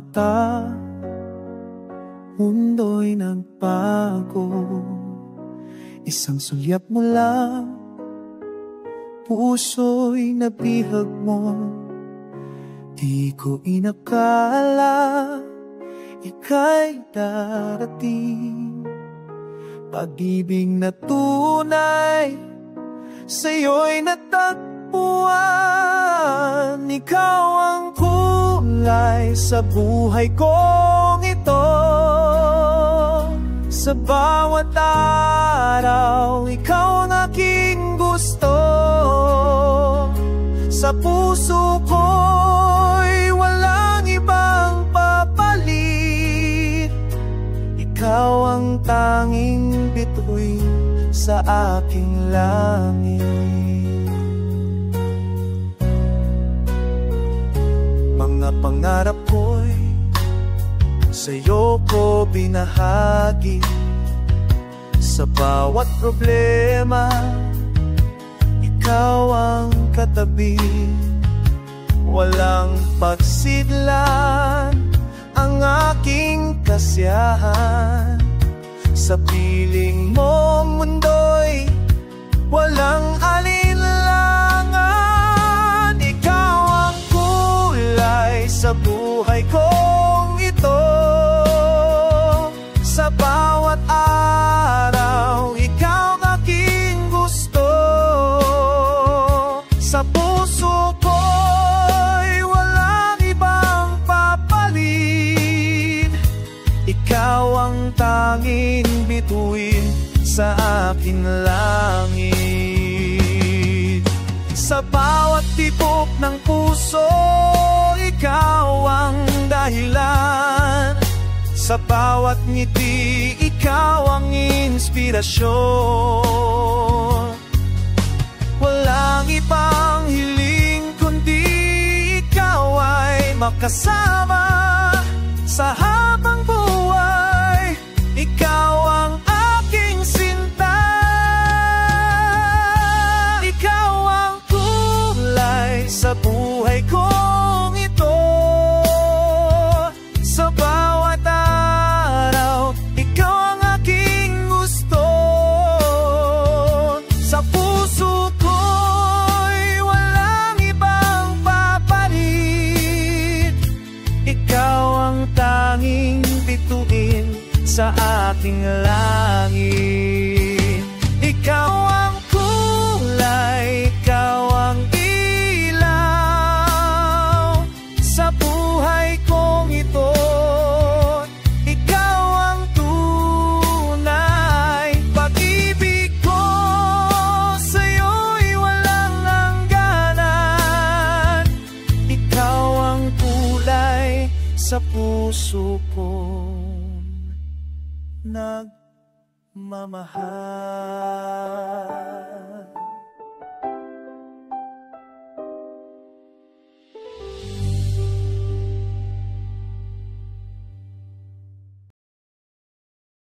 mata, mundo'y nagbago. Isang sulyap mo lang, puso'y nabihag mo. Di ko inakala ika'y darating. Pag-ibig na tunay sa'yo'y natagpuan. Ikaw ang kulay sa buhay kong ito. Sa bawat araw, ikaw ang aking gusto. Sa puso ko'y walang ibang papalit. Ikaw ang tanging bituin sa aking langit. Mga pangarap ko'y sa'yo ko binahagi. Sa bawat problema, ikaw ang katabi. Walang pagsidlan ang aking kasiyahan. Sa piling mong mundo'y walang alinlangan. Ikaw ang kulay sa buhay kong ito. Sa bawat araw, ikaw ang aking gusto. Sa puso ko'y walang ibang papalit. Ikaw ang tanging bituin sa aking langit. Sa bawat tibok ng puso, ikaw ang dahilan. Sa bawat ngiti, ikaw ang inspirasyon. Walang ibang hiling kundi ikaw ay makasama sa habang buhay. Ikaw ang aking sinta. Ikaw ang kulay sa buhay kong ito. Sa bawat araw, ikaw ang aking gusto. Sa puso ko'y walang ibang papalit. Ikaw ang tanging bituin sa ating langit. Ikaw ang kulay, ikaw ang ilaw sa buhay kong ito. Ikaw ang tunay. Pag-ibig ko sa'yo'y walang hangganan. Ikaw ang kulay sa puso ko. Nagmamahal.